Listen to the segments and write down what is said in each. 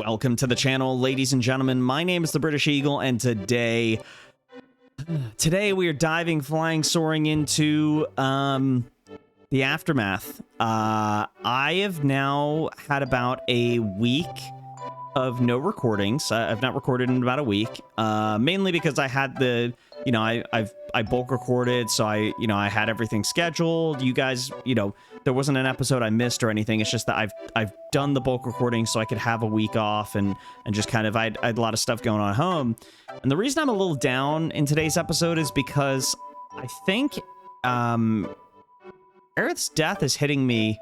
Welcome to the channel, ladies and gentlemen. My name is the British Eagle, and today we are diving, flying, soaring into the aftermath. I have now had about a week of no recordings. I've not recorded in about a week, mainly because I had the, I bulk recorded, so I had everything scheduled. You guys, there wasn't an episode I missed or anything. It's just that I've done the bulk recording so I could have a week off and just kind of, I had a lot of stuff going on at home. And the reason I'm a little down in today's episode is because I think Aerith's death is hitting me.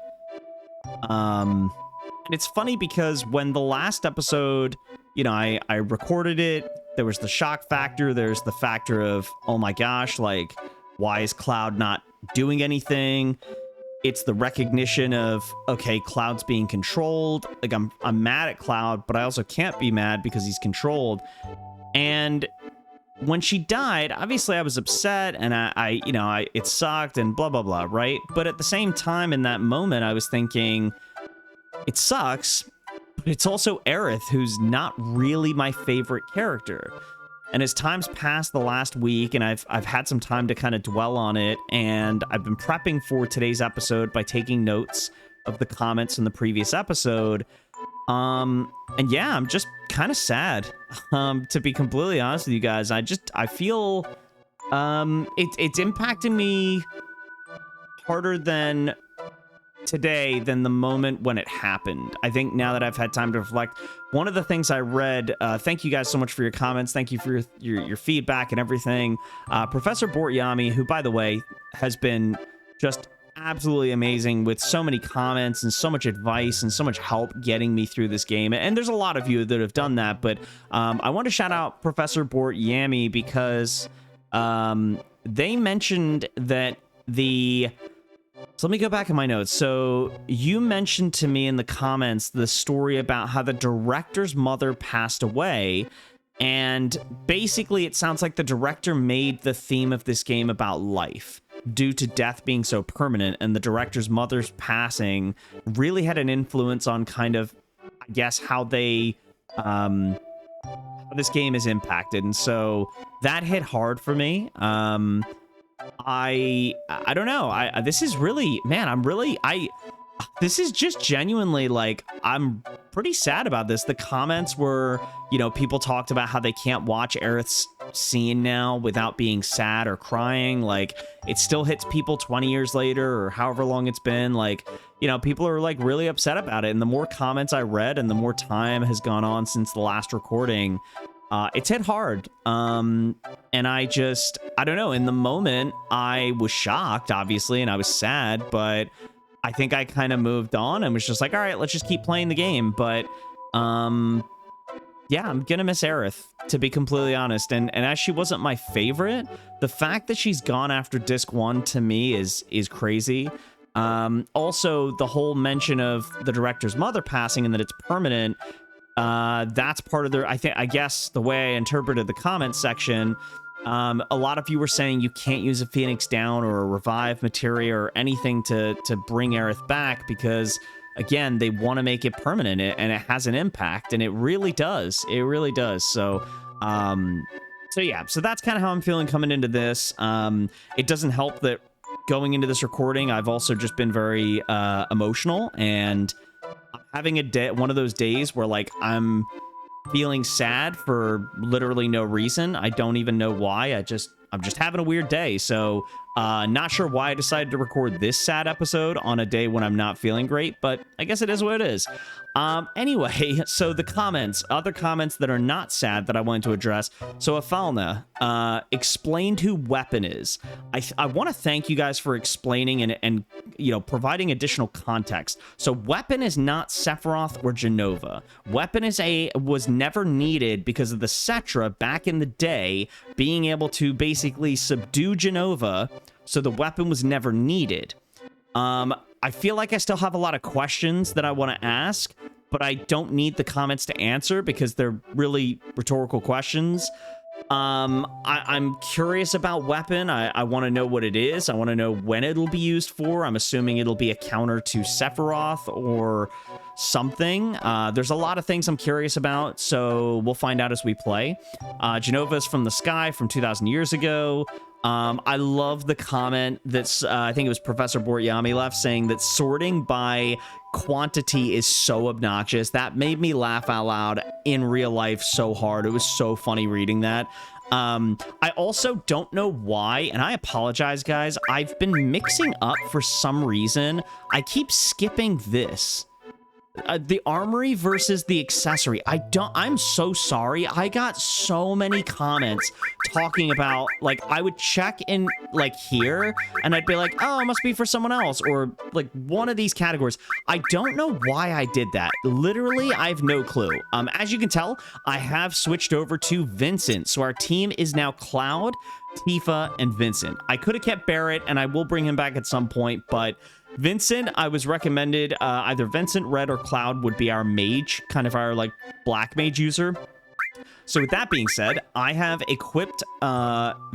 And it's funny because when the last episode, I recorded it, there was the shock factor. There's the factor of, oh my gosh, like, why is Cloud not doing anything? It's the recognition of, okay, Cloud's being controlled. Like, I'm mad at Cloud, but I also can't be mad because he's controlled. And when she died, obviously I was upset and it sucked and blah, blah, blah, right? But at the same time, in that moment, I was thinking, it sucks, but it's also Aerith, who's not really my favorite character. And as time's passed the last week, and I've had some time to kind of dwell on it, and I've been prepping for today's episode by taking notes of the comments in the previous episode. And yeah, I'm just kind of sad, to be completely honest with you guys. I feel, it's impacting me harder than today than the moment when it happened. I think now that I've had time to reflect, one of the things I read, thank you guys so much for your comments, thank you for your feedback and everything. Professor Bortyami, who by the way has been just absolutely amazing with so many comments and so much advice and so much help getting me through this game, and there's a lot of you that have done that, but I want to shout out Professor Bortyami because they mentioned that so let me go back in my notes. So you mentioned to me in the comments the story about how the director's mother passed away. And basically it sounds like the director made the theme of this game about life due to death being so permanent. And the director's mother's passing really had an influence on kind of, I guess, how they, how this game is impacted. And so that hit hard for me. I don't know. This is really, man, this is just genuinely, like, I'm pretty sad about this. The comments were, people talked about how they can't watch Aerith's scene now without being sad or crying. Like, it still hits people 20 years later or however long it's been. Like, people are like really upset about it. And the more comments I read and the more time has gone on since the last recording, it's hit hard. And I don't know, in the moment I was shocked, obviously, and I was sad, but I think I kind of moved on and was just like, all right, let's just keep playing the game. But, yeah, I'm gonna miss Aerith, to be completely honest. And as she wasn't my favorite, the fact that she's gone after disc 1 to me is crazy. Also, the whole mention of the director's mother passing and that it's permanent, that's part of I guess the way I interpreted the comments section, a lot of you were saying you can't use a Phoenix Down or a revive materia or anything to bring Aerith back because, again, they want to make it permanent and it has an impact, and it really does. It really does. So, yeah, so that's kind of how I'm feeling coming into this. It doesn't help that going into this recording, I've also just been very emotional, and having one of those days where, like, I'm feeling sad for literally no reason. I don't even know why. I'm just having a weird day. So not sure why I decided to record this sad episode on a day when I'm not feeling great, but I guess it is what it is. Anyway, so the comments, other comments that are not sad that I wanted to address. So Afalna explained who Weapon is. I want to thank you guys for explaining and providing additional context. So Weapon is not Sephiroth or Jenova. Weapon was never needed because of the Cetra back in the day being able to basically subdue Jenova, so the weapon was never needed. I feel like I still have a lot of questions that I want to ask, but I don't need the comments to answer because they're really rhetorical questions. I'm curious about Weapon. I want to know what it is. I want to know when it'll be used for. I'm assuming it'll be a counter to Sephiroth or something. There's a lot of things I'm curious about, so we'll find out as we play. Genova's from the Sky from 2,000 years ago. I love the comment that's, I think it was Professor Bortyami left, saying that sorting by quantity is so obnoxious. That made me laugh out loud in real life so hard. It was so funny reading that. I also don't know why, and I apologize, guys. I've been mixing up for some reason. I keep skipping this. The armory versus the accessory. I'm so sorry. I got so many comments talking about, like, I would check in, like, here, and I'd be like, oh, it must be for someone else, or, like, one of these categories. I don't know why I did that. Literally, I have no clue. As you can tell, I have switched over to Vincent, so our team is now Cloud, Tifa, and Vincent. I could have kept Barrett, and I will bring him back at some point, but Vincent, I was recommended, either Vincent, Red, or Cloud would be our mage, kind of our, like, black mage user. So with that being said, I have equipped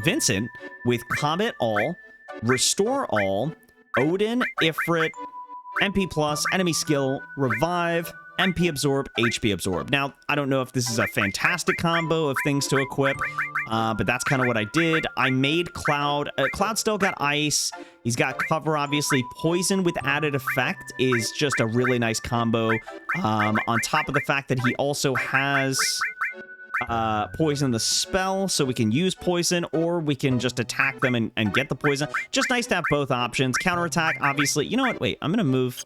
Vincent with Comet All, Restore All, Odin, Ifrit, MP Plus, Enemy Skill, Revive, MP Absorb, HP Absorb. Now, I don't know if this is a fantastic combo of things to equip, but that's kind of what I did. I made Cloud. Cloud still got Ice. He's got Cover, obviously. Poison with added effect is just a really nice combo. On top of the fact that he also has Poison the spell, so we can use Poison, or we can just attack them and get the Poison. Just nice to have both options. Counterattack, obviously. You know what? Wait, I'm going to move...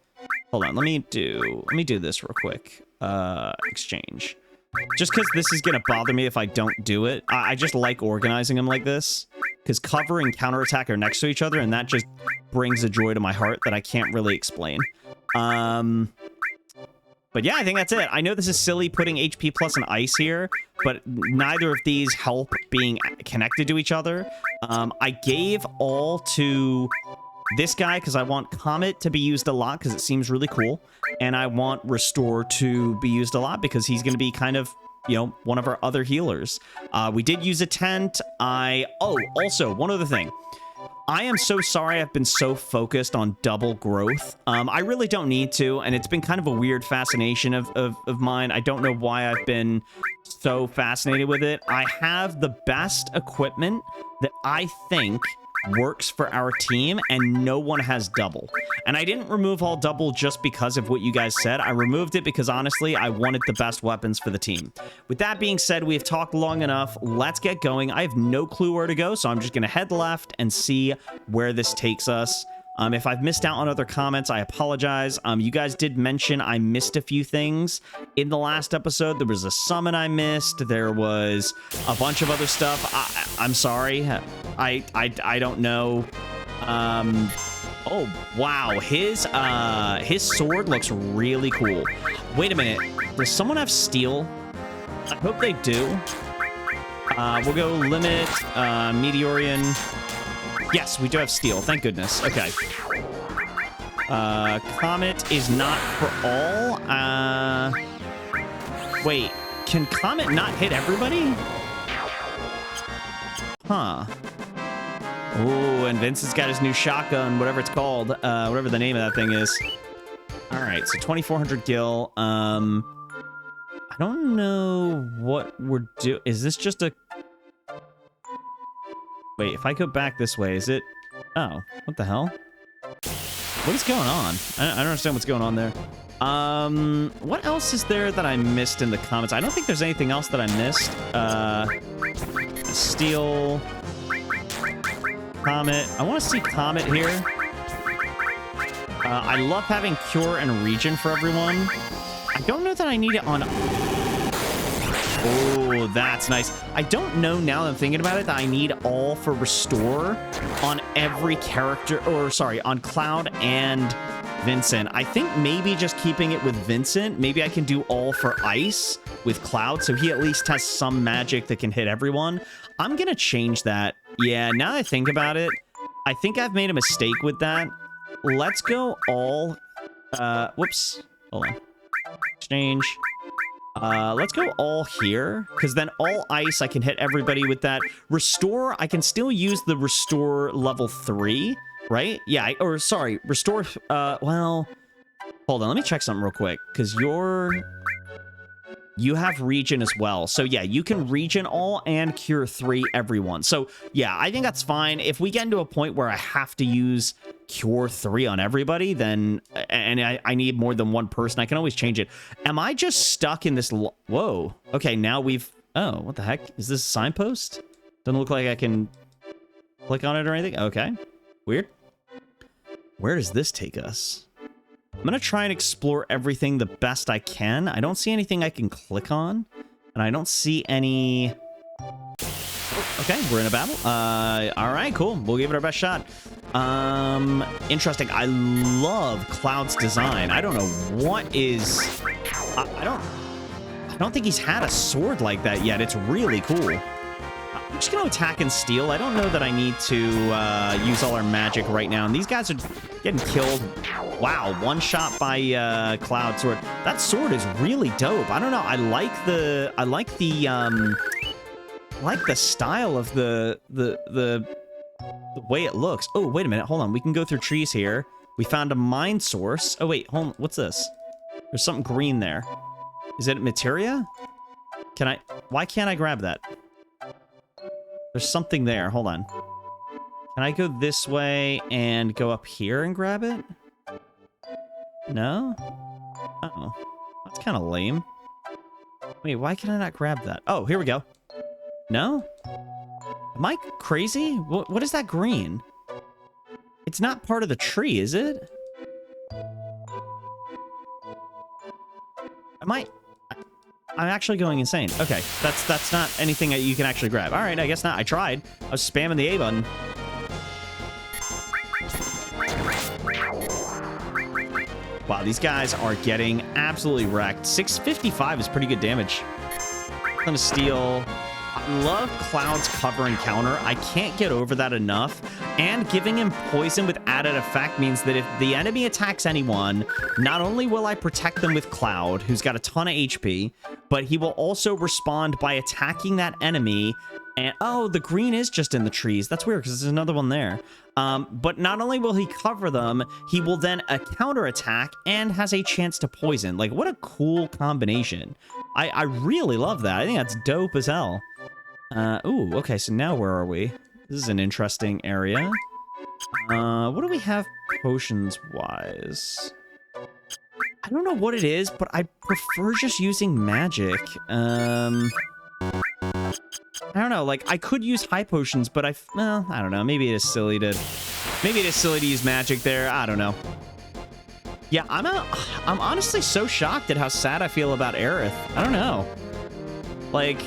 Hold on, let me do this real quick. Exchange. Just because this is gonna bother me if I don't do it. I just like organizing them like this, because cover and counterattack are next to each other, and that just brings a joy to my heart that I can't really explain. But yeah, I think that's it. I know this is silly putting HP plus and ice here, but neither of these help being connected to each other. I gave all to this guy because I want Comet to be used a lot because it seems really cool, and I want Restore to be used a lot because he's going to be kind of, you know, one of our other healers. We did use a tent. Also, one other thing. I am so sorry I've been so focused on double growth. I really don't need to, and it's been kind of a weird fascination of mine. I don't know why I've been so fascinated with it. I have the best equipment that I think works for our team, and no one has double. And I didn't remove all double just because of what you guys said. I removed it because honestly I wanted the best weapons for the team. With that being said, we have talked long enough. Let's get going. I have no clue where to go, so I'm just gonna head left and see where this takes us. If I've missed out on other comments, I apologize. You guys did mention I missed a few things in the last episode. There was a summon I missed. There was a bunch of other stuff. I'm sorry. I don't know. Oh, wow. His sword looks really cool. Wait a minute. Does someone have steel? I hope they do. We'll go limit, Meteorian. Yes, we do have steel. Thank goodness. Okay. Comet is not for all. Wait. Can Comet not hit everybody? Huh. Oh, and Vincent's got his new shotgun, whatever it's called. Whatever the name of that thing is. All right, so 2,400 gil. I don't know what we're doing. Is this just a... Wait, if I go back this way, is it... Oh, what the hell? What is going on? I don't understand what's going on there. What else is there that I missed in the comments? I don't think there's anything else that I missed. Steel... Comet. I want to see Comet here. I love having Cure and Regen for everyone. I don't know that I need it on... Oh, that's nice. I don't know now that I'm thinking about it that I need all for Restore on every character, or sorry, on Cloud and Vincent. I think maybe just keeping it with Vincent, maybe I can do all for Ice with Cloud, so he at least has some magic that can hit everyone. I'm gonna change that. Yeah, now that I think about it, I think I've made a mistake with that. Let's go all... whoops. Hold on. Exchange. Let's go all here, because then all ice, I can hit everybody with that. Restore, I can still use the Restore level 3, right? Yeah, or sorry, Restore, well, Hold on, let me check something real quick, because you have region as well. So yeah, you can region all and cure 3 everyone. So yeah, I think that's fine. If we get into a point where I have to use cure 3 on everybody, then, and I need more than one person, I can always change it. Am I just stuck in this? Whoa. Okay, now we've, oh, what the heck? Is this a signpost? Doesn't look like I can click on it or anything. Okay, weird. Where does this take us? I'm going to try and explore everything the best I can. I don't see anything I can click on, and I don't see any... Okay, we're in a battle. All right, cool. We'll give it our best shot. Interesting. I love Cloud's design. I don't know what is... I don't think he's had a sword like that yet. It's really cool. I'm just going to attack and steal. I don't know that I need to use all our magic right now. And these guys are getting killed. Wow, one shot by Cloud sword. That sword is really dope. I don't know. I like the style of the way it looks. Oh, wait a minute. Hold on. We can go through trees here. We found a mine source. Oh, wait. Hold on. What's this? There's something green there. Is it materia? Why can't I grab that? There's something there. Hold on. Can I go this way and go up here and grab it? No? Uh-oh. That's kind of lame. Wait, why can I not grab that? Oh, here we go. No? Am I crazy? What is that green? It's not part of the tree, is it? I'm actually going insane. Okay, that's not anything that you can actually grab. All right, I guess not. I tried. I was spamming the A button. Wow, these guys are getting absolutely wrecked. 655 is pretty good damage. I'm gonna steal. I love Cloud's cover and counter. I can't get over that enough. And giving him poison with added effect means that if the enemy attacks anyone, not only will I protect them with Cloud, who's got a ton of HP, but he will also respond by attacking that enemy. And oh, the green is just in the trees. That's weird because there's another one there. But not only will he cover them, he will then counterattack and has a chance to poison. Like, what a cool combination. I really love that. I think that's dope as hell. Ooh, okay, so now where are we? This is an interesting area. What do we have potions-wise? I don't know what it is, but I prefer just using magic. I don't know, like, I could use high potions, but well, I don't know. Maybe it is silly to use magic there. I don't know. Yeah, I'm honestly so shocked at how sad I feel about Aerith. I don't know. Like,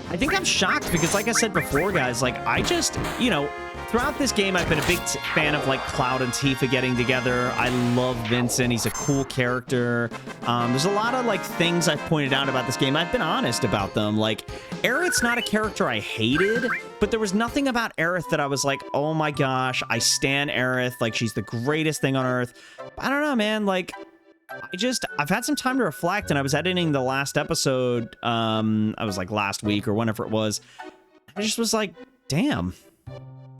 I think I'm shocked because, like I said before, guys, like, I just, you know, throughout this game, I've been a big fan of, like, Cloud and Tifa getting together. I love Vincent. He's a cool character. There's a lot of, like, things I've pointed out about this game. I've been honest about them. Like, Aerith's not a character I hated, but there was nothing about Aerith that I was like, oh my gosh, I stan Aerith. Like, she's the greatest thing on earth. I don't know, man. Like, I've had some time to reflect, and I was editing the last episode, I was like last week or whenever it was. I just was like, damn,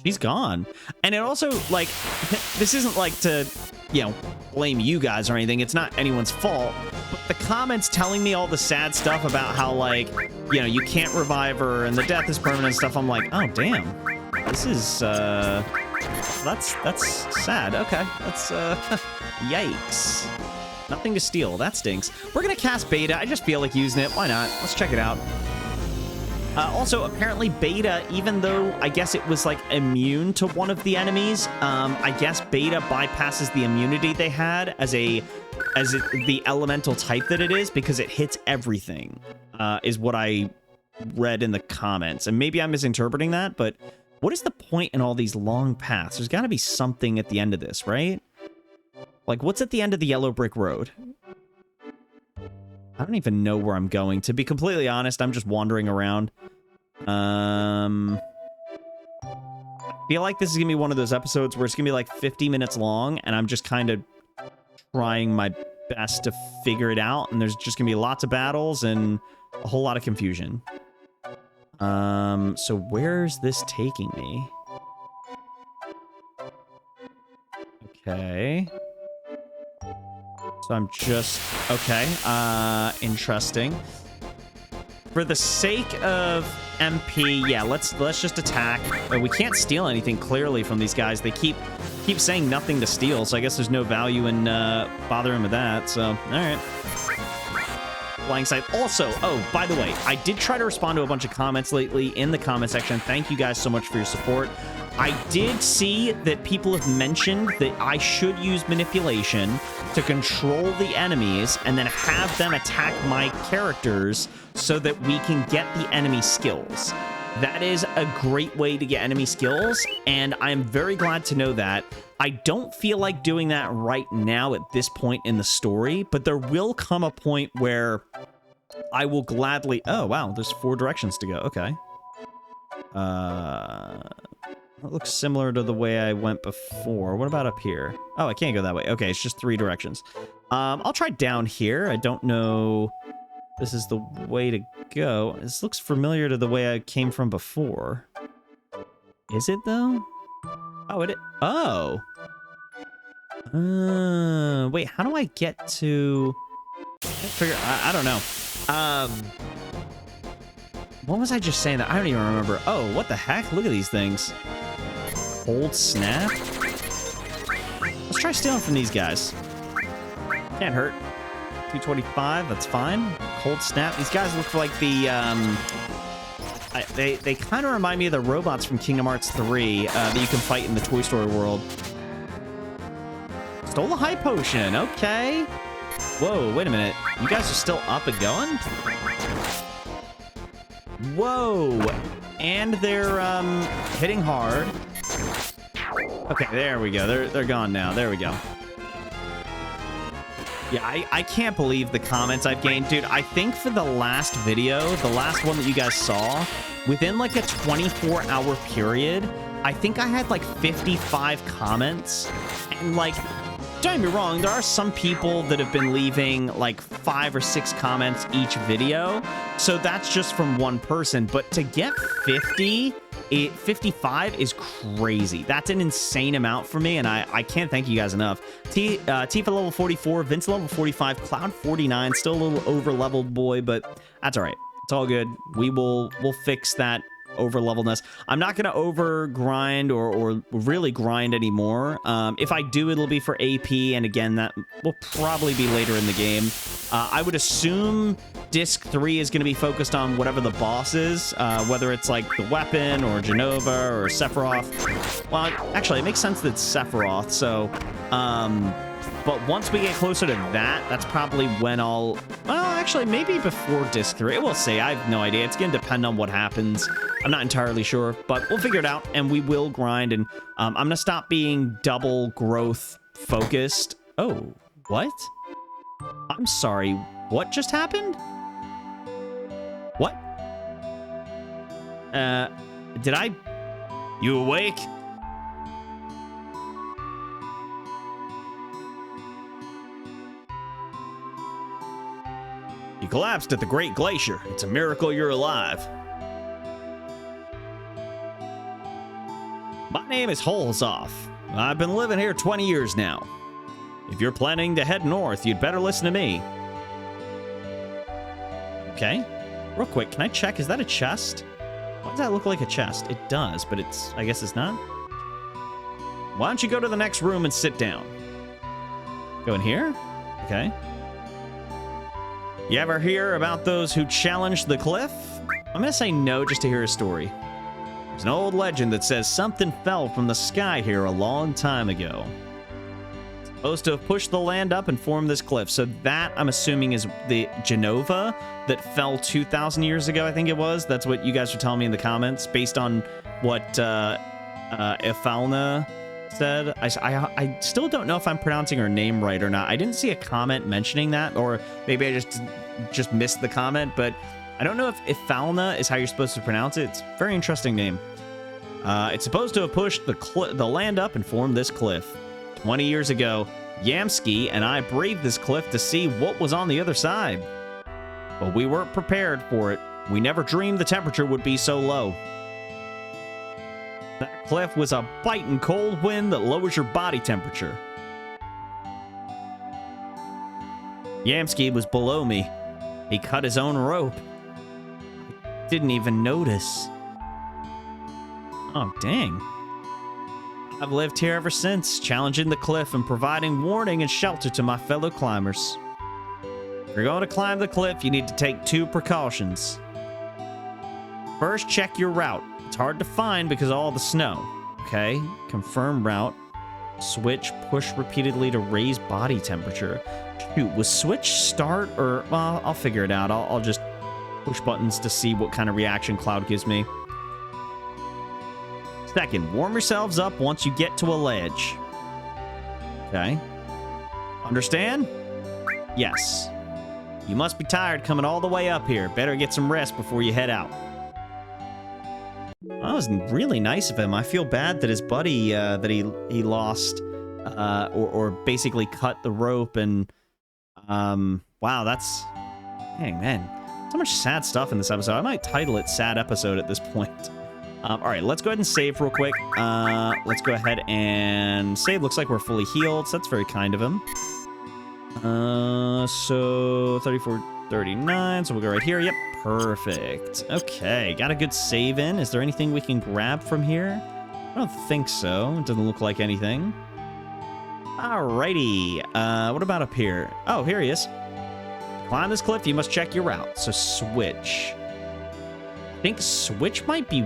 she's gone. And it also, like, this isn't like to, you know, blame you guys or anything. It's not anyone's fault. But the comments telling me all the sad stuff about how, like, you know, you can't revive her and the death is permanent stuff, I'm like, oh, damn. This is, that's sad. Okay, that's, yikes. Nothing to steal. That stinks. We're going to cast Beta. I just feel like using it. Why not? Let's check it out. Also, apparently Beta, even though I guess it was, like, immune to one of the enemies, I guess Beta bypasses the immunity they had as the elemental type that it is, because it hits everything, is what I read in the comments. And maybe I'm misinterpreting that, but what is the point in all these long paths? There's got to be something at the end of this, right? Like, what's at the end of the yellow brick road? I don't even know where I'm going. To be completely honest, I'm just wandering around. I feel like this is going to be one of those episodes where it's going to be like 50 minutes long, and I'm just kind of trying my best to figure it out, and there's just going to be lots of battles and a whole lot of confusion. So where's this taking me? Okay. So I'm just... Okay. Interesting. For the sake of MP, yeah, let's just attack. We can't steal anything clearly from these guys. They keep saying nothing to steal, so I guess there's no value in bothering with that. So, all right. Flying scythe. Also, oh, by the way, I did try to respond to a bunch of comments lately in the comment section. Thank you guys so much for your support. I did see that people have mentioned that I should use manipulation to control the enemies and then have them attack my characters so that we can get the enemy skills. That is a great way to get enemy skills, and I'm very glad to know that. I don't feel like doing that right now at this point in the story, but there will come a point where I will gladly... Oh, wow, there's 4 directions to go. Okay. That looks similar to the way I went before. What about up here? Oh, I can't go that way. Okay, it's just 3 directions. I'll try down here. I don't know... This is the way to go. This looks familiar to the way I came from before. Is it, though? Oh, it is. Oh! Wait, how do I get to... I don't know. What was I just saying that? I don't even remember. Oh, what the heck? Look at these things. Cold snap? Let's try stealing from these guys. Can't hurt. 225, that's fine. Cold snap. These guys look like the, they kind of remind me of the robots from Kingdom Hearts 3 that you can fight in the Toy Story world. Stole a high potion. Okay. Whoa, wait a minute. You guys are still up and going? Whoa. And they're, hitting hard. Okay, there we go. They're gone now. There we go. Yeah, I can't believe the comments I've gained. Dude, I think for the last video, the last one that you guys saw, within like a 24-hour period, I think I had like 55 comments. And like, don't get me wrong, there are some people that have been leaving like 5 or 6 comments each video. So that's just from one person. But to get 55 is crazy. That's an insane amount for me, and I can't thank you guys enough. Tifa level 44, Vince level 45, Cloud 49, still a little over-leveled boy, but that's all right. It's all good. We'll fix that over-levelness. I'm not going to over-grind or really grind anymore. If I do, it'll be for AP, and again, that will probably be later in the game. I would assume Disc 3 is going to be focused on whatever the boss is, whether it's like the weapon or Genova or Sephiroth. Well, actually, it makes sense that it's Sephiroth, so... but once we get closer to that, that's probably when I'll... Well, actually, maybe before Disc 3. We'll see. I have no idea. It's going to depend on what happens. I'm not entirely sure, but we'll figure it out, and we will grind, and I'm going to stop being double growth focused. Oh, what? I'm sorry. What just happened? What? Did I... You awake? You collapsed at the Great Glacier. It's a miracle you're alive. My name is Holzoff. I've been living here 20 years now. If you're planning to head north, you'd better listen to me. Okay. Real quick, can I check? Is that a chest? Why does that look like a chest? It does, but it's... I guess it's not. Why don't you go to the next room and sit down? Go in here? Okay. You ever hear about those who challenged the cliff? I'm gonna say no just to hear a story. There's an old legend that says something fell from the sky here a long time ago. It's supposed to have pushed the land up and formed this cliff. So that, I'm assuming, is the Genova that fell 2,000 years ago, I think it was. That's what you guys were telling me in the comments, based on what Efalna said. I still don't know if I'm pronouncing her name right or not. I didn't see a comment mentioning that, or maybe I just missed the comment, but I don't know if Efalna is how you're supposed to pronounce it. It's a very interesting name. It's supposed to have pushed the land up and formed this cliff. 20 years ago, Yamsky and I braved this cliff to see what was on the other side. But we weren't prepared for it. We never dreamed the temperature would be so low. That cliff was a biting cold wind that lowers your body temperature. Yamski was below me. He cut his own rope. Didn't even notice. Oh, dang. I've lived here ever since, challenging the cliff and providing warning and shelter to my fellow climbers. If you're going to climb the cliff, you need to take 2 precautions. First, check your route. It's hard to find because of all the snow. Okay, confirm route. Switch, push repeatedly to raise body temperature. Shoot, was switch start or... Well, I'll figure it out. I'll just push buttons to see what kind of reaction Cloud gives me. Second, warm yourselves up once you get to a ledge. Okay. Understand? Yes. You must be tired coming all the way up here. Better get some rest before you head out. That was really nice of him. I feel bad that his buddy, that he lost, or basically cut the rope and, wow, that's, dang, man. So much sad stuff in this episode. I might title it Sad Episode at this point. All right, let's go ahead and save real quick. Let's go ahead and save. Looks like we're fully healed, so that's very kind of him. So 34, 39, so we'll go right here. Yep, perfect. Okay, got a good save in. Is there anything we can grab from here? I don't think so. It doesn't look like anything. Alrighty, what about up here? Oh, here he is. To climb this cliff, you must check your route. So switch. I think switch might be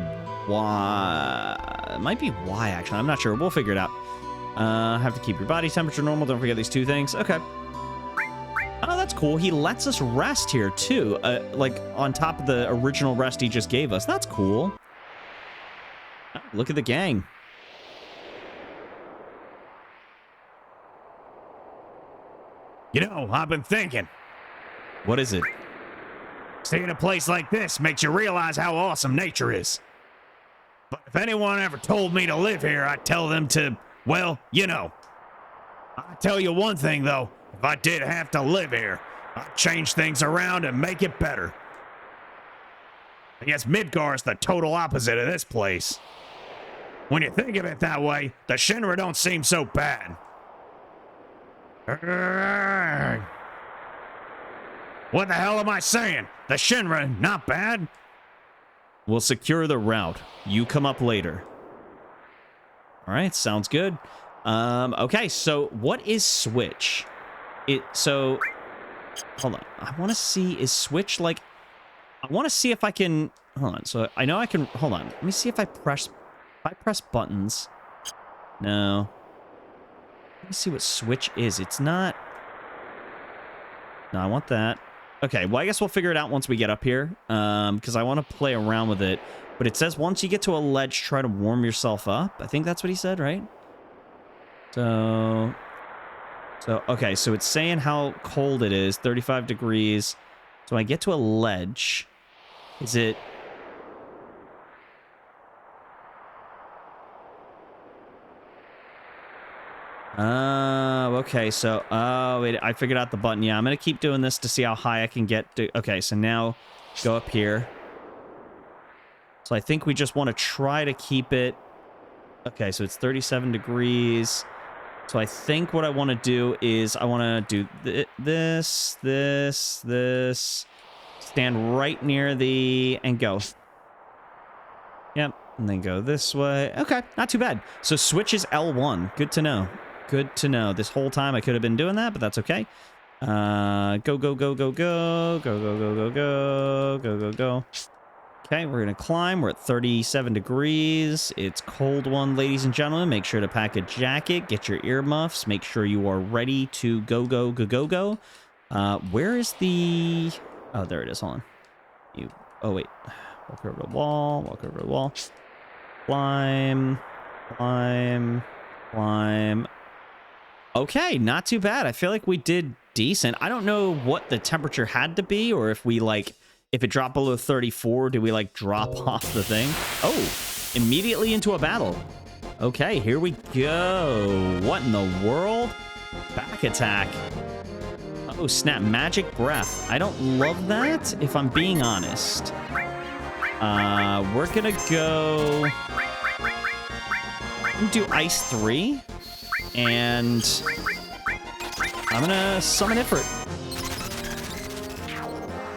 Y. It might be Y, actually. I'm not sure. We'll figure it out. Have to keep your body temperature normal. Don't forget these 2 things. Okay. Oh, that's cool. He lets us rest here, too. Like, on top of the original rest he just gave us. That's cool. Oh, look at the gang. You know, I've been thinking. What is it? Seeing a place like this makes you realize how awesome nature is. But if anyone ever told me to live here, I'd tell them to, well, you know. I tell you one thing, though. If I did have to live here, I'd change things around and make it better. I guess Midgar is the total opposite of this place. When you think of it that way, the Shinra don't seem so bad. What the hell am I saying? The Shinra, not bad? We'll secure the route. You come up later. All right, sounds good. Okay, so what is switch? So, hold on. I want to see, is switch like, I want to see if I can, hold on. So I know I can, hold on. Let me see if I press buttons. No. Let me see what switch is. It's not, no, I want that. Okay, well, I guess we'll figure it out once we get up here, because I want to play around with it. But it says once you get to a ledge, try to warm yourself up. I think that's what he said, right? So, okay, so it's saying how cold it is, 35 degrees. So I get to a ledge. Is it... okay, so, wait, I figured out the button. Yeah, I'm going to keep doing this to see how high I can get to. Okay, so now go up here. So I think we just want to try to keep it. Okay, so it's 37 degrees. So I think what I want to do is I want to do this, stand right near the, and go. Yep, and then go this way. Okay, not too bad. So switch is L1. Good to know. Good to know. This whole time I could have been doing that, but that's okay. Go, go, go, go, go, go, go, go, go, go, go, go, go. Okay, we're going to climb. We're at 37 degrees. It's cold one, ladies and gentlemen. Make sure to pack a jacket. Get your earmuffs. Make sure you are ready to go, go, go, go, go. Where is the... Oh, there it is. Hold on. Oh, wait. Walk over the wall. Walk over the wall. Climb. Climb. Climb. Okay, not too bad. I feel like we did decent. I don't know what the temperature had to be, or if we, like... If it dropped below 34, do we, like, drop off the thing? Oh, immediately into a battle. Okay, here we go. What in the world? Back attack. Oh, snap. Magic breath. I don't love that, if I'm being honest. We're gonna go... I'm gonna do Ice 3. And... I'm gonna summon Ifrit.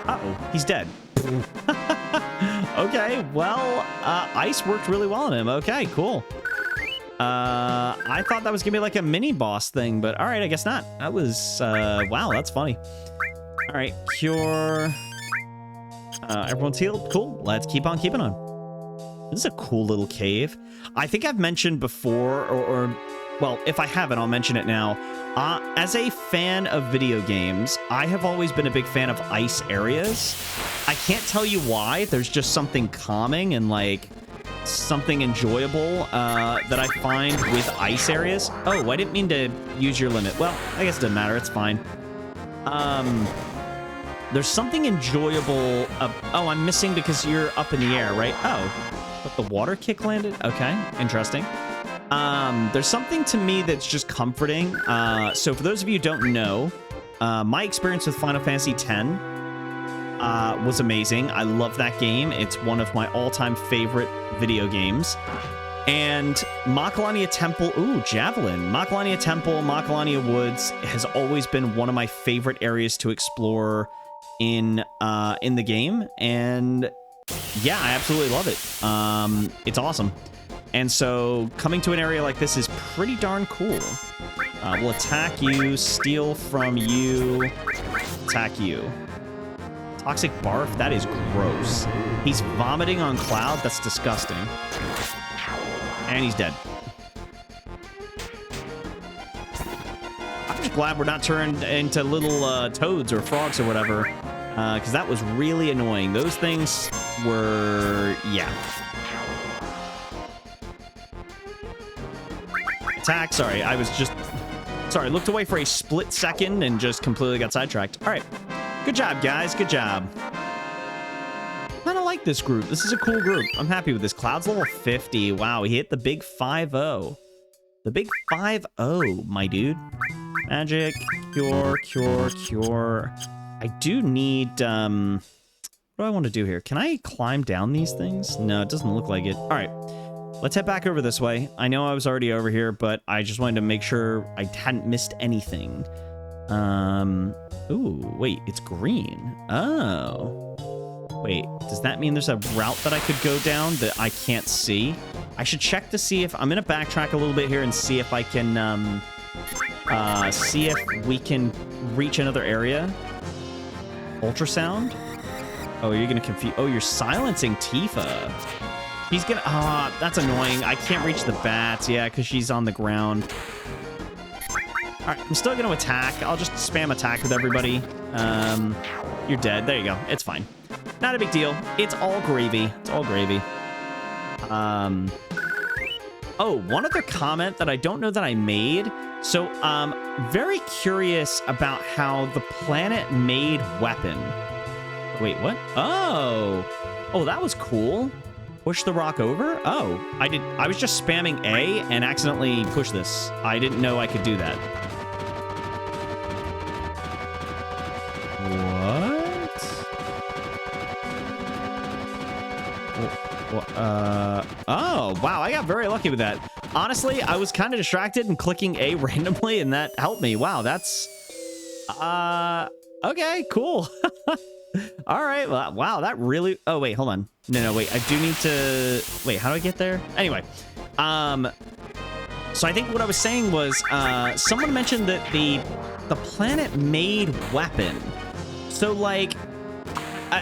Uh-oh, he's dead. Okay, well, ice worked really well on him. Okay, cool. I thought that was gonna be like a mini boss thing, but all right, I guess not. That was, wow, that's funny. All right, cure. Everyone's healed. Cool. Let's keep on keeping on. This is a cool little cave. I think I've mentioned before, or well, if I haven't, I'll mention it now. As a fan of video games, I have always been a big fan of ice areas. I can't tell you why. There's just something calming and like something enjoyable that I find with ice areas. Oh, I didn't mean to use your limit. Well, I guess it doesn't matter. It's fine. There's something enjoyable. Oh, I'm missing because you're up in the air, right? Oh, but the water kick landed? Okay, interesting. There's something to me that's just comforting. So for those of you who don't know, my experience with Final Fantasy X was amazing. I love that game. It's one of my all-time favorite video games. And Macalania Temple, ooh, Javelin. Macalania Temple, Macalania Woods has always been one of my favorite areas to explore in the game. And yeah, I absolutely love it. It's awesome. And so coming to an area like this is pretty darn cool. We'll attack you, steal from you, attack you. Toxic barf, that is gross. He's vomiting on Cloud, that's disgusting. And he's dead. I'm just glad we're not turned into little toads or frogs or whatever, because that was really annoying. Those things were, yeah. Attack, sorry, I was just, sorry, looked away for a split second and just completely got sidetracked. All right, good job, guys, good job. Kind of like this group. This is a cool group. I'm happy with this. Cloud's level 50. Wow, he hit the big 5-0. The big 5-0, my dude. Magic, cure, cure, cure. I do need, what do I want to do here? Can I climb down these things? No, it doesn't look like it. All right, let's head back over this way. I know I was already over here, but I just wanted to make sure I hadn't missed anything. Ooh, wait, it's green. Oh. Wait, does that mean there's a route that I could go down that I can't see? I should check to see if... I'm going to backtrack a little bit here and see if I can... see if we can reach another area. Ultrasound? Oh, you're going to confuse... Oh, you're silencing Tifa. He's going to... Ah, that's annoying. I can't reach the bats. Yeah, because she's on the ground. All right, I'm still going to attack. I'll just spam attack with everybody. You're dead. There you go. It's fine. Not a big deal. It's all gravy. It's all gravy. Oh, one other comment that I don't know that I made. So, very curious about how the planet made weapon. Wait, what? Oh. Oh, that was cool. Push the rock over? Oh, I was just spamming A and accidentally pushed this. I didn't know I could do that. What? Oh, wow, I got very lucky with that. Honestly, I was kind of distracted and clicking A randomly, and that helped me. Wow, that's... okay, cool. All right, well, wow, that really... Oh, wait, hold on. No, wait, I do need to... Wait, how do I get there? Anyway, so I think what I was saying was, someone mentioned that the planet-made weapon. So, like...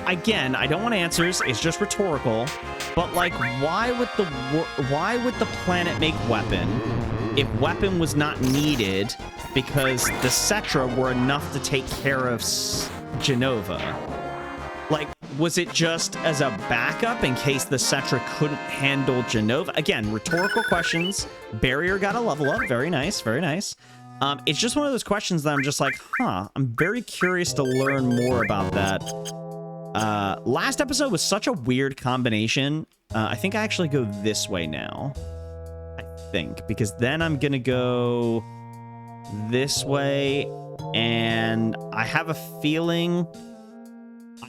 Again, I don't want answers. It's just rhetorical. But like, why would the planet make weapon if weapon was not needed because the Cetra were enough to take care of Genova? Like, was it just as a backup in case the Cetra couldn't handle Genova? Again, rhetorical questions. Barrier got a level up. Very nice. Very nice. It's just one of those questions that I'm just like, huh, I'm very curious to learn more about that. Last episode was such a weird combination. I think I actually go this way now. I think, because then I'm gonna go this way, and I have a feeling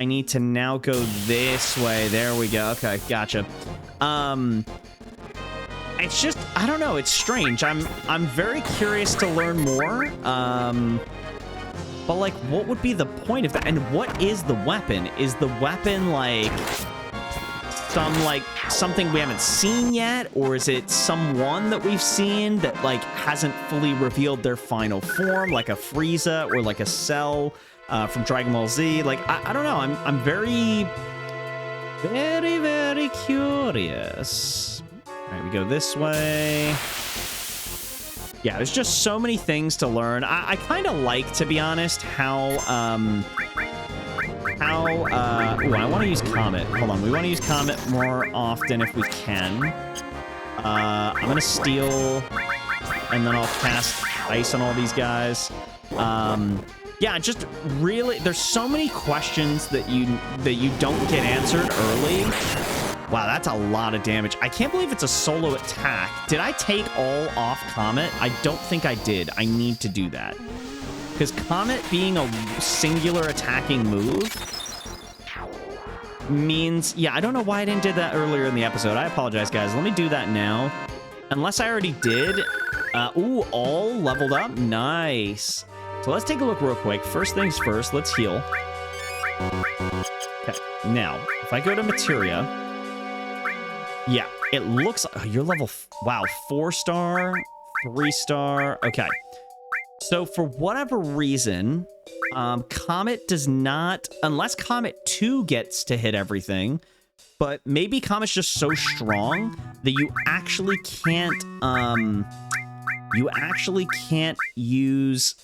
I need to now go this way. There we go. Okay, gotcha. It's just, I don't know, it's strange. I'm very curious to learn more. But, like, what would be the point of that? And what is the weapon? Is the weapon, like, something we haven't seen yet? Or is it someone that we've seen that, like, hasn't fully revealed their final form? Like a Frieza or, like, a Cell from Dragon Ball Z? Like, I don't know. I'm very, very, very curious. All right, we go this way. Yeah, there's just so many things to learn. I kind of like, to be honest, how ooh, I want to use Comet. Hold on, we want to use Comet more often if we can. I'm going to steal, and then I'll cast Ice on all these guys. Yeah, just really, there's so many questions that you don't get answered early. Wow, that's a lot of damage. I can't believe it's a solo attack. Did I take all off Comet? I don't think I did. I need to do that. Because Comet being a singular attacking move means... Yeah, I don't know why I didn't do that earlier in the episode. I apologize, guys. Let me do that now. Unless I already did. Ooh, all leveled up. Nice. So let's take a look real quick. First things first, let's heal. Okay, now, if I go to Materia... Yeah, it looks... Oh, you're level... Wow, 4-star, 3-star. Okay. So for whatever reason, Comet does not... Unless Comet 2 gets to hit everything, but maybe Comet's just so strong that you actually can't... You actually can't use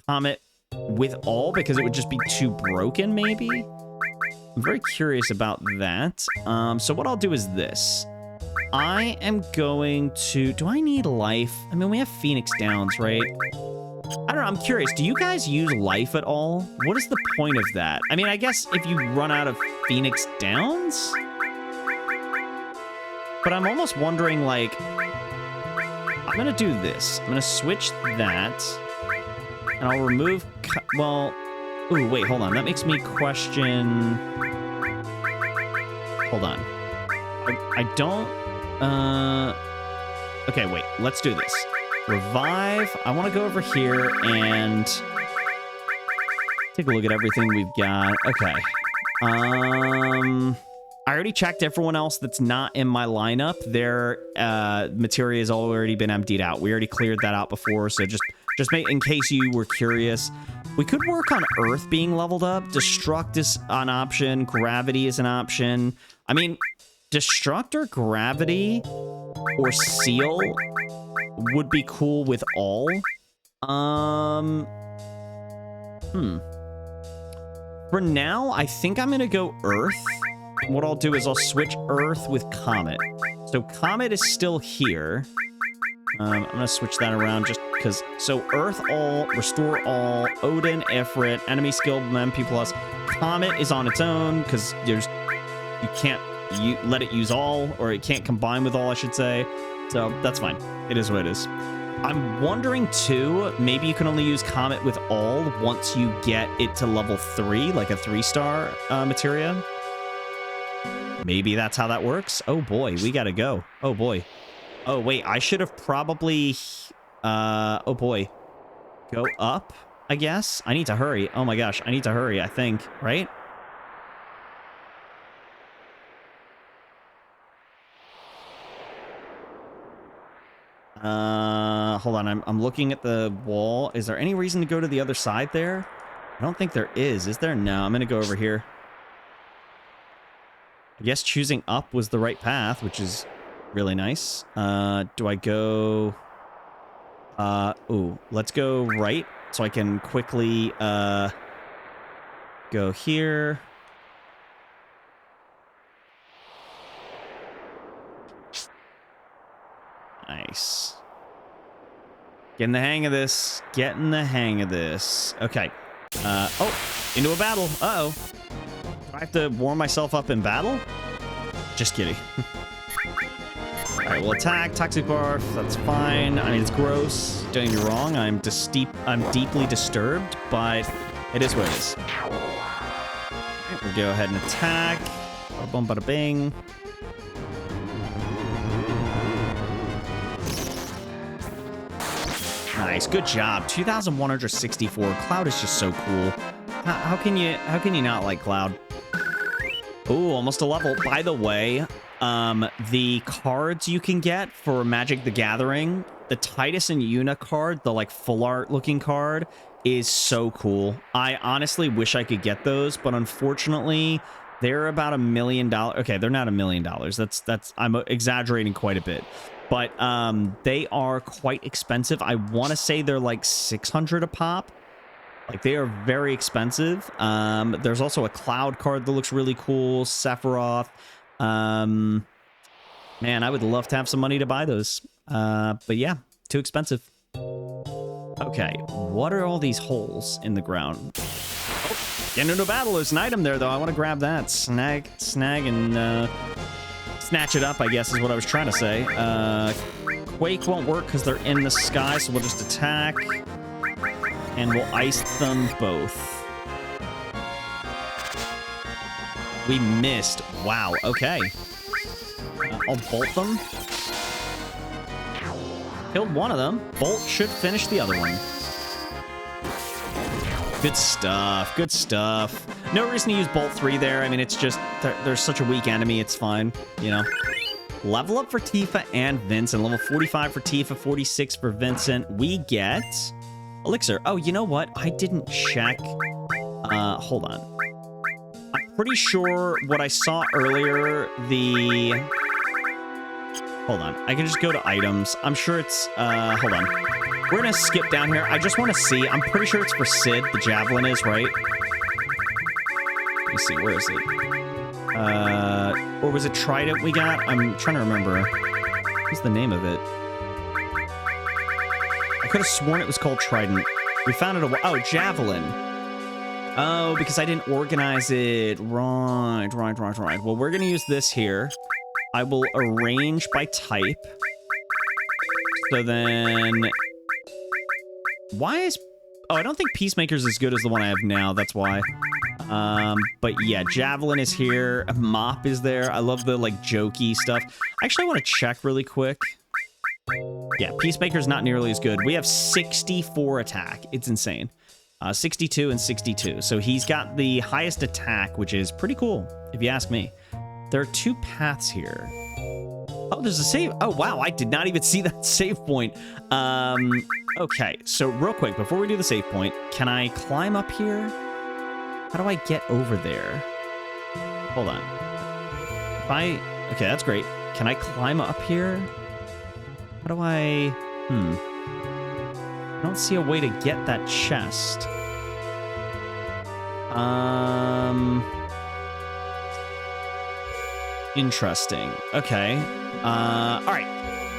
Comet with all because it would just be too broken, maybe? I'm very curious about that. So what I'll do is this. I am going to... Do I need life? I mean, we have Phoenix Downs, right? I don't know. I'm curious. Do you guys use life at all? What is the point of that? I mean, I guess if you run out of Phoenix Downs? But I'm almost wondering, like... I'm going to do this. I'm going to switch that. And I'll remove... Well... Ooh, wait, hold on. That makes me question... Hold on. I don't... Okay, wait. Let's do this. Revive. I want to go over here and... Take a look at everything we've got. Okay. I already checked everyone else that's not in my lineup. Their materia has already been emptied out. We already cleared that out before, so just in case you were curious. We could work on Earth being leveled up. Destruct is an option. Gravity is an option. I mean, Destruct or Gravity or Seal would be cool with all. For now, I think I'm gonna go Earth. What I'll do is I'll switch Earth with Comet. So Comet is still here. I'm gonna switch that around just because. So Earth all, Restore all, Odin, Ifrit, enemy skill MP+. Comet is on its own because you can't let it use all, or it can't combine with all, I should say. So that's fine. It is what it is. I'm wondering too, maybe you can only use Comet with all once you get it to level 3, like a 3-star materia. Maybe that's how that works. Oh boy, we gotta go. Oh boy. Oh wait, I should have probably, oh boy. Go up, I guess. I need to hurry. Oh my gosh, I need to hurry, I think, right? Hold on, I'm looking at the wall. Is there any reason to go to the other side there? I don't think there is. Is there? No, I'm gonna go over here. I guess choosing up was the right path, which is really nice. Do I go... ooh, let's go right so I can quickly, go here. Nice. Getting the hang of this. Getting the hang of this. Okay. Oh, into a battle. Uh-oh. Do I have to warm myself up in battle? Just kidding. Alright, we'll attack. Toxic Barf. That's fine. I mean, it's gross. Don't get me wrong. I'm deeply disturbed, but it is what it is. Alright, we'll go ahead and attack. Bada boom, bada bing. Nice. Good job. 2,164. Cloud is just so cool. How can you not like Cloud? Ooh, almost a level. By the way, the cards you can get for Magic the Gathering, the Titus and Yuna card, the like full art looking card, is so cool. I honestly wish I could get those, but unfortunately, they're about $1 million. Okay, they're not $1 million. That's I'm exaggerating quite a bit. But they are quite expensive. I want to say they're like 600 a pop. Like, they are very expensive. There's also a Cloud card that looks really cool. Sephiroth. Man, I would love to have some money to buy those. But yeah, too expensive. Okay, what are all these holes in the ground? Oh, get into battle. There's an item there, though. I want to grab that. Snag, and snatch it up, I guess, is what I was trying to say. Quake won't work because they're in the sky, so we'll just attack. And we'll ice them both. We missed. Wow, okay. I'll bolt them. Killed one of them. Bolt should finish the other one. Good stuff. Good stuff. No reason to use Bolt 3 there. I mean, it's just, there's such a weak enemy. It's fine, you know. Level up for Tifa and Vincent. Level 45 for Tifa, 46 for Vincent. We get Elixir. Oh, you know what? I didn't check. Hold on. I'm pretty sure what I saw earlier, Hold on. I can just go to items. I'm sure it's... hold on. We're gonna skip down here. I just want to see. I'm pretty sure it's for Sid. The javelin is, right? Let me see. Where is it? Or was it Trident we got? I'm trying to remember. What's the name of it? I could have sworn it was called Trident. We found it oh, Javelin. Oh, because I didn't organize it. Right. Well, we're going to use this here. I will arrange by type. So then... Why is... Oh, I don't think Peacemaker's as good as the one I have now. That's why. But yeah, Javelin is here. Mop is there. I love the, like, jokey stuff. Actually, I want to check really quick. Yeah, Peacemaker's not nearly as good. We have 64 attack. It's insane. 62 and 62. So he's got the highest attack, which is pretty cool, if you ask me. There are two paths here. Oh, there's a save. Oh, wow. I did not even see that save point. Okay, so real quick, before we do the save point, can I climb up here? How do I get over there? Hold on. Okay, that's great. Can I climb up here? How do I... I don't see a way to get that chest. Interesting. Okay. All right.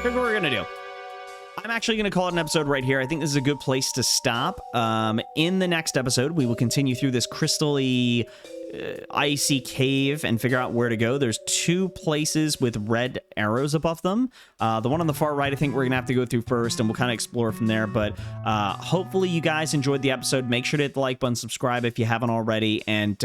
Here's what we're gonna do. I'm actually going to call it an episode right here. I think this is a good place to stop. In the next episode, we will continue through this crystal-y, icy cave and figure out where to go. There's two places with red arrows above them. The one on the far right, I think we're going to have to go through first, and we'll kind of explore from there. But hopefully you guys enjoyed the episode. Make sure to hit the like button, subscribe if you haven't already. And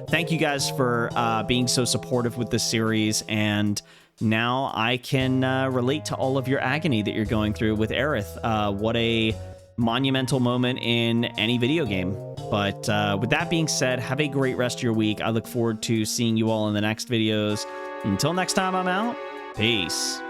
thank you guys for being so supportive with this series. And now I can relate to all of your agony that you're going through with Aerith. What a monumental moment in any video game. But with that being said, have a great rest of your week. I look forward to seeing you all in the next videos. Until next time I'm out, peace.